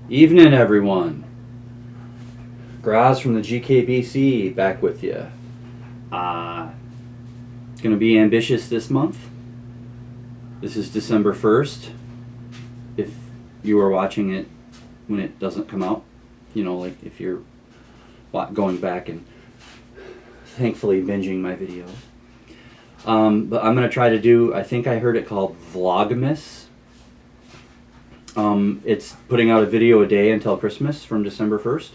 Evening, everyone. Groz from the GKBC back with you. It's going to be ambitious this month. This is December 1st. If you are watching it when it doesn't come out, like if you're going back and thankfully binging my videos. But I'm going to try to do, I think I heard it called Vlogmas. It's putting out a video a day until Christmas from December 1st.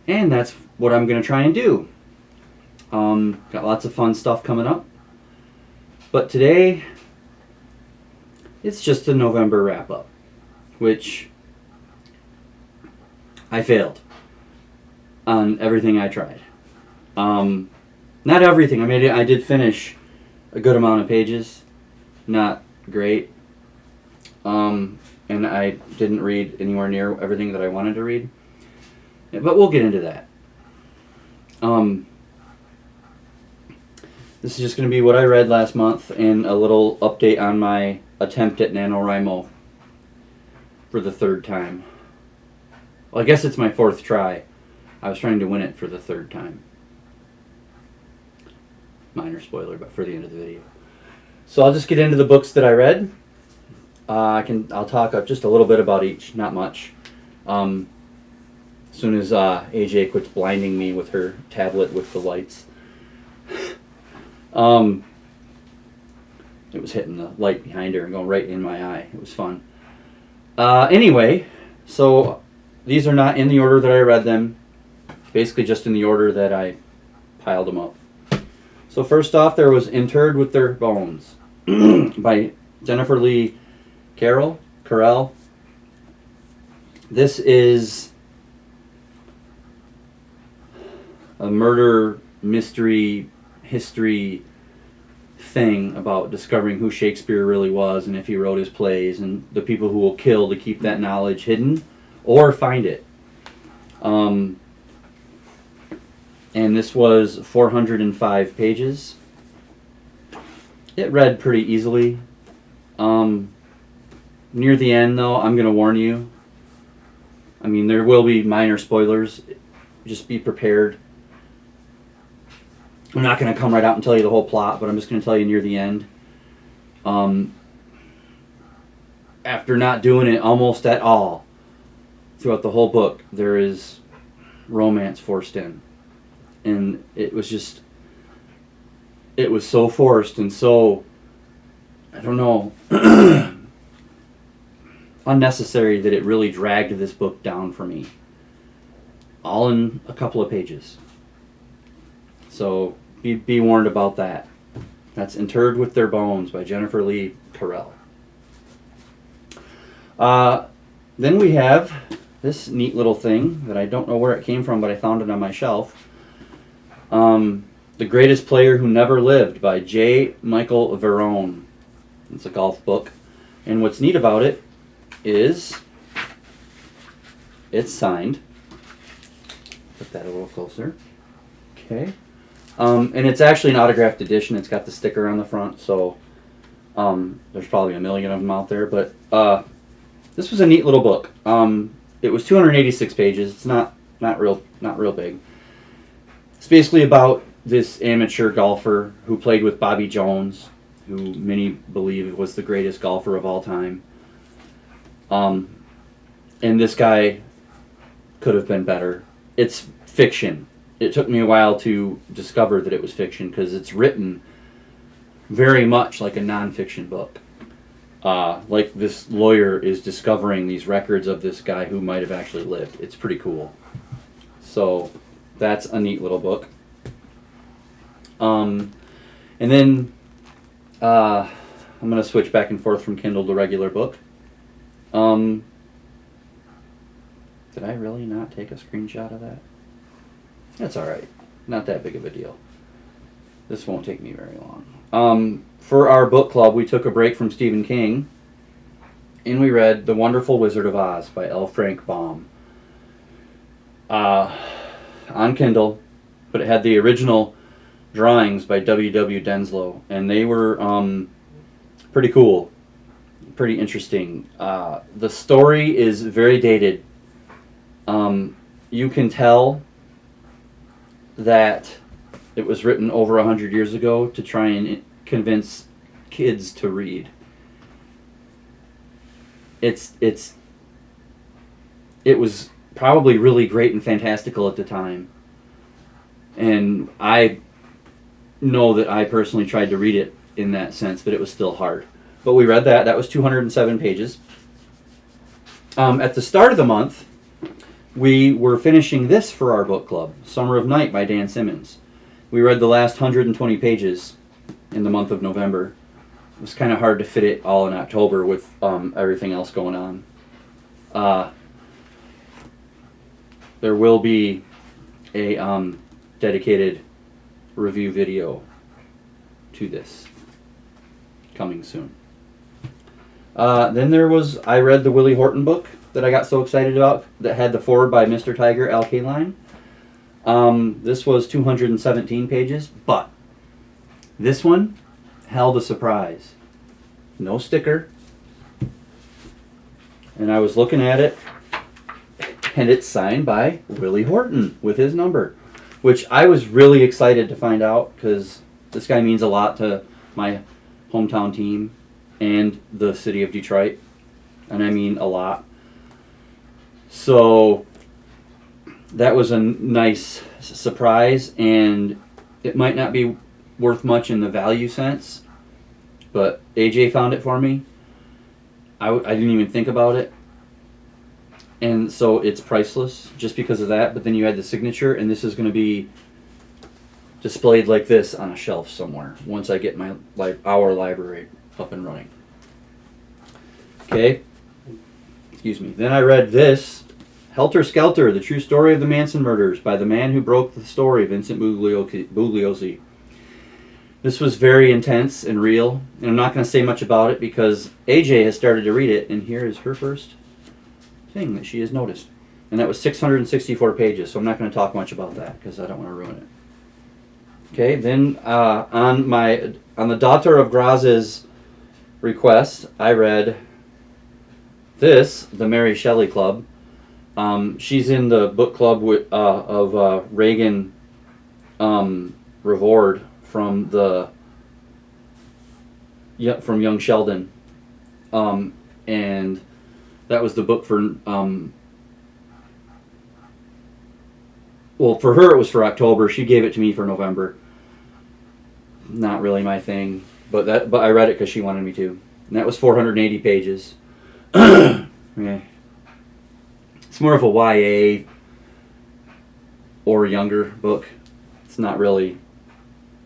And that's what I'm going to try and do. Got lots of fun stuff coming up. But today, it's just a November wrap-up, which I failed on everything I tried. Not everything. I did finish a good amount of pages. Not great. And I didn't read anywhere near everything that I wanted to read. But we'll get into that. This is just going to be what I read last month and a little update on my attempt at Nanowrimo for the third time. Well, I guess it's my fourth try. I was trying to win it for the third time. Minor spoiler, but for the end of the video. So I'll just get into the books that I read. I'll talk just a little bit about each, not much. As soon as AJ quits blinding me with her tablet with the lights. It was hitting the light behind her and going right in my eye. It was fun. Anyway, so these are not in the order that I read them. Basically just in the order that I piled them up. So first off, there was Interred with Their Bones by Jennifer Lee Carell. This is a murder mystery history thing about discovering who Shakespeare really was and if he wrote his plays and the people who will kill to keep that knowledge hidden or find it. And this was 405 pages. It read pretty easily. Near the end, though, I'm going to warn you. There will be minor spoilers. Just be prepared. I'm not going to come right out and tell you the whole plot, but I'm just going to tell you near the end. After not doing it almost at all throughout the whole book, there is romance forced in. And it was so forced and so, I don't know, unnecessary that it really dragged this book down for me. All in a couple of pages. So be warned about that. That's Interred with Their Bones by Jennifer Lee Carell. Then we have this neat little thing that I don't know where it came from, but I found it on my shelf. The Greatest Player Who Never Lived by J. Michael Verone. It's a golf book. And what's neat about it is it's signed. Put that a little closer. Okay. And it's actually an autographed edition. It's got the sticker on the front, so there's probably a million of them out there. But this was a neat little book. It was 286 pages. It's not real big. It's basically about this amateur golfer who played with Bobby Jones, who many believe was the greatest golfer of all time. And this guy could have been better. It's fiction. It took me a while to discover that it was fiction because it's written very much like a nonfiction book. Like this lawyer is discovering these records of this guy who might have actually lived. It's pretty cool. So that's a neat little book. And then I'm going to switch back and forth from Kindle to regular book. Did I really not take a screenshot of that? That's alright. Not that big of a deal. This won't take me very long. For our book club, we took a break from Stephen King, and we read The Wonderful Wizard of Oz by L. Frank Baum. On Kindle, but it had the original drawings by W. W. Denslow, and they were pretty cool. pretty interesting. The story is very dated. You can tell that it was written over 100 years ago to try and convince kids to read. It was probably really great and fantastical at the time. And I know that I personally tried to read it in that sense, but it was still hard. But we read that. That was 207 pages. At the start of the month, we were finishing this for our book club, Summer of Night by Dan Simmons. We read the last 120 pages in the month of November. It was kind of hard to fit it all in October with everything else going on. There will be a dedicated review video to this coming soon. Then I read the Willie Horton book that I got so excited about that had the foreword by Mr. Tiger, Al Kaline. This was 217 pages, but this one held a surprise. No sticker. And I was looking at it, and it's signed by Willie Horton with his number, which I was really excited to find out because this guy means a lot to my hometown team and the city of Detroit, and I mean a lot. So that was a nice surprise, and it might not be worth much in the value sense, but AJ found it for me. I didn't even think about it, and so it's priceless just because of that. But then you add the signature, and this is going to be displayed like this on a shelf somewhere once I get our library up and running. Okay. Excuse me. Then I read this, Helter Skelter, The True Story of the Manson Murders by the man who broke the story, Vincent Bugliosi. This was very intense and real, and I'm not going to say much about it because AJ has started to read it, and here is her first thing that she has noticed. And that was 664 pages, so I'm not going to talk much about that because I don't want to ruin it. Okay, then on the daughter of Groz's request, I read this, The Mary Shelley Club. She's in the book club of Reagan Reward from Young Sheldon, and that was the book for well, for her it was for October. She gave it to me for November. Not really my thing, but I read it because she wanted me to, and that was 480 pages. Yeah. It's more of a YA or younger book. It's not really,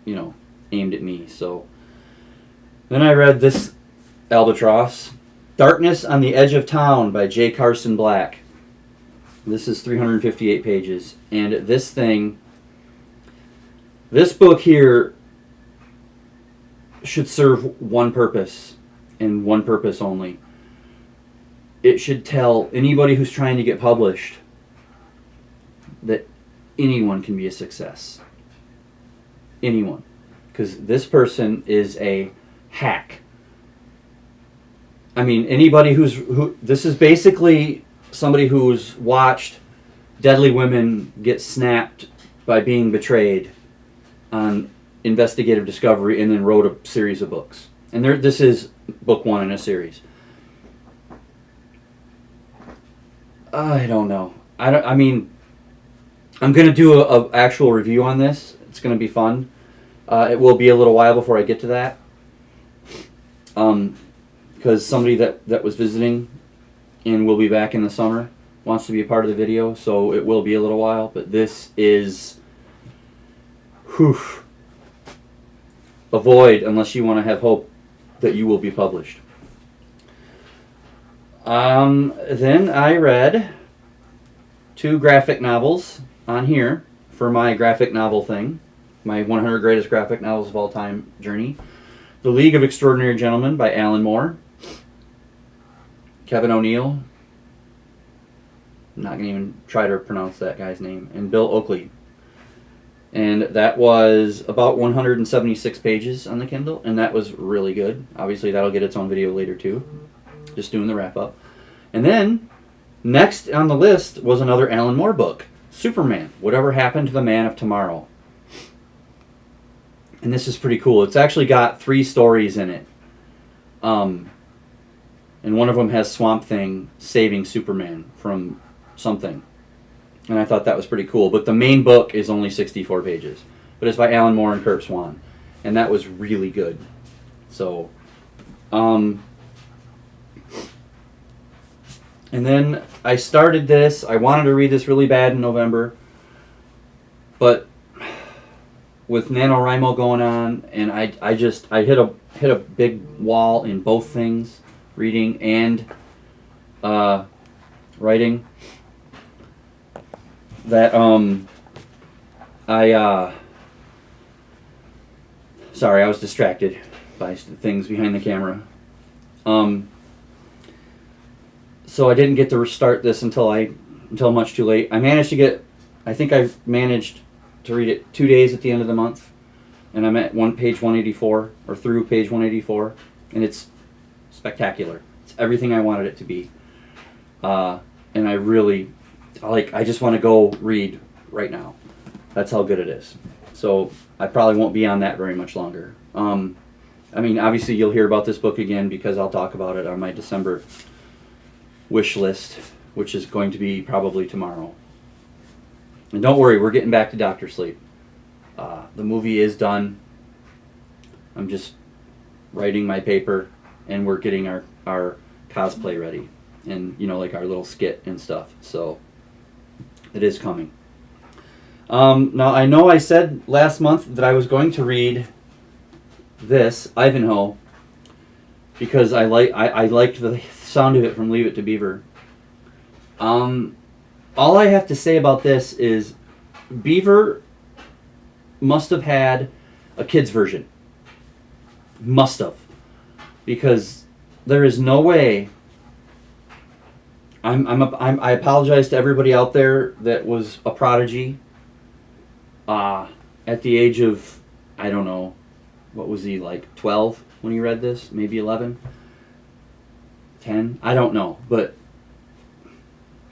aimed at me. So then I read this Albatross, Darkness on the Edge of Town by J. Carson Black. This is 358 pages. And this book here should serve one purpose and one purpose only. It should tell anybody who's trying to get published that anyone can be a success. Anyone. Because this person is a hack. I mean, anybody this is basically somebody who's watched deadly women get snapped by being betrayed on Investigative Discovery and then wrote a series of books. And this is book one in a series. I don't know. I mean, I'm going to do a actual review on this. It's going to be fun. It will be a little while before I get to that. Because somebody that was visiting and will be back in the summer wants to be a part of the video, so it will be a little while. But this is... Avoid unless you want to have hope that you will be published. Then I read 2 graphic novels on here for my graphic novel thing, my 100 greatest graphic novels of all time journey. The League of Extraordinary Gentlemen by Alan Moore, Kevin O'Neill, I'm not going to even try to pronounce that guy's name, and Bill Oakley. And that was about 176 pages on the Kindle, and that was really good. Obviously, that'll get its own video later, too. just doing the wrap up. And then next on the list was another Alan Moore book, Superman, Whatever Happened to the Man of Tomorrow. And this is pretty cool. It's actually got 3 stories in it. And one of them has Swamp Thing saving Superman from something. And I thought that was pretty cool. But the main book is only 64 pages. But it's by Alan Moore and Kurt Swan. And that was really good. So, and then I started this. I wanted to read this really bad in November. But with NaNoWriMo going on, and I hit a big wall in both things, reading and writing. That sorry, I was distracted by things behind the camera. So I didn't get to start this until much too late. I managed to read it 2 days at the end of the month, and I'm at page 184, or through page 184, and it's spectacular. It's everything I wanted it to be, and I really I just want to go read right now. That's how good it is. So I probably won't be on that very much longer. I mean, obviously you'll hear about this book again because I'll talk about it on my December wish list, which is going to be probably tomorrow. And don't worry, we're getting back to Dr. Sleep. The movie is done. I'm just writing my paper, and we're getting our cosplay ready, and like our little skit and stuff. So it is coming. Now I know I said last month that I was going to read this Ivanhoe because I liked the sound of it from Leave It to Beaver. All I have to say about this is Beaver must have had a kid's version. Must have. Because there is no way. I apologize to everybody out there that was a prodigy at the age of, I don't know, what was he, like 12 when he read this? Maybe 11? 10? I don't know. But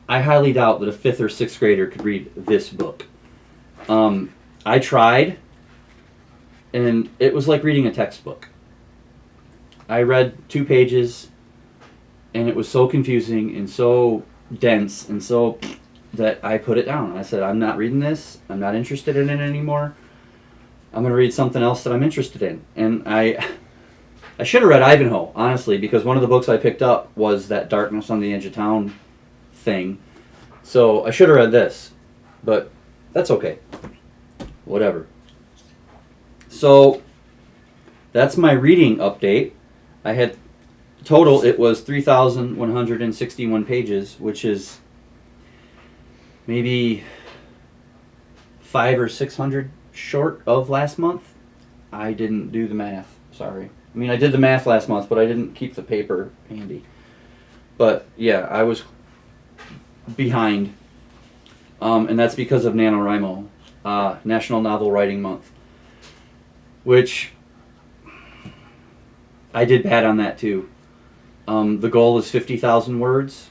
I highly doubt that a 5th or 6th grader could read this book. I tried, and it was like reading a textbook. I read 2 pages, and it was so confusing and so dense and so that I put it down. I said, I'm not reading this. I'm not interested in it anymore. I'm going to read something else that I'm interested in. And I should have read Ivanhoe, honestly, because one of the books I picked up was that Darkness on the Edge of Town thing. So I should have read this, but that's okay. Whatever. So that's my reading update. I had total, it was 3,161 pages, which is maybe 500 or 600 short of last month. I didn't do the math. Sorry. I mean, I did the math last month, but I didn't keep the paper handy. But yeah, I was behind, and that's because of NaNoWriMo, National Novel Writing Month, which I did bad on that too. The goal is 50,000 words,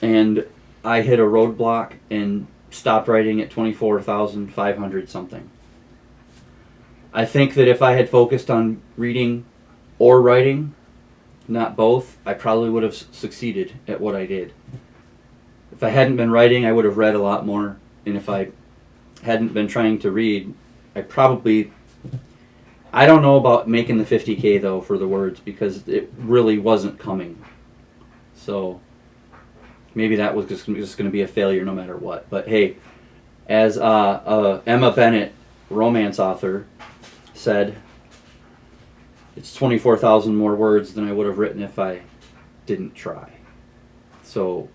and I hit a roadblock and stopped writing at 24,500 something. I think that if I had focused on reading or writing, not both, I probably would have succeeded at what I did. If I hadn't been writing, I would have read a lot more. And if I hadn't been trying to read, I don't know about making the 50K though for the words, because it really wasn't coming. So maybe that was just going to be a failure no matter what. But hey, as Emma Bennett, romance author, said, it's 24,000 more words than I would have written if I didn't try. So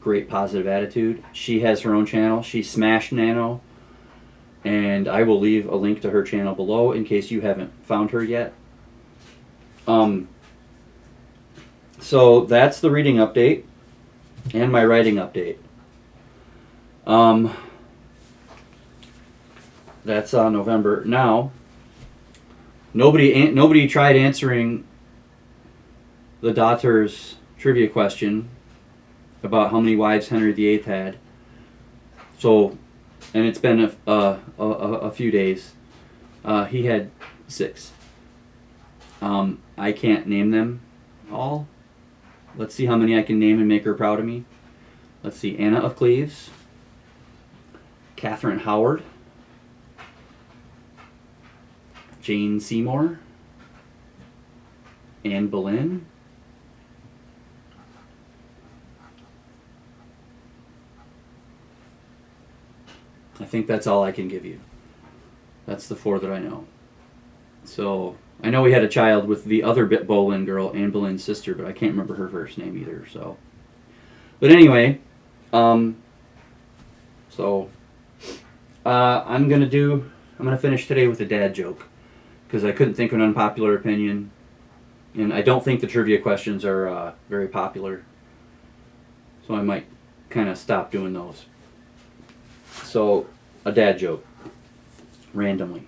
great positive attitude. She has her own channel. She smashed Nano, and I will leave a link to her channel below in case you haven't found her yet. So that's the reading update and my writing update. That's November. Now, nobody tried answering the daughter's trivia question about how many wives Henry VIII had. So, and it's been a few days. He had 6. I can't name them all. Let's see how many I can name and make her proud of me. Let's see. Anna of Cleves. Catherine Howard. Jane Seymour. Anne Boleyn. I think that's all I can give you. That's the 4 that I know. So, I know we had a child with the other Boleyn girl, Anne Boleyn's sister, but I can't remember her first name either, so. But anyway, I'm gonna finish today with a dad joke, because I couldn't think of an unpopular opinion, and I don't think the trivia questions are very popular, so I might kind of stop doing those. So, a dad joke, randomly.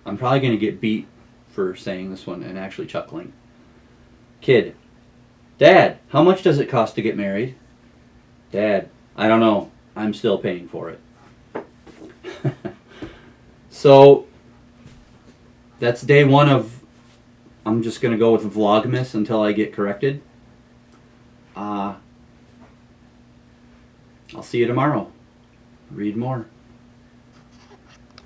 I'm probably going to get beat for saying this one and actually chuckling. Kid: Dad, how much does it cost to get married? Dad: I don't know. I'm still paying for it. So, that's day 1 of, I'm just going to go with Vlogmas until I get corrected. I'll see you tomorrow. Read more.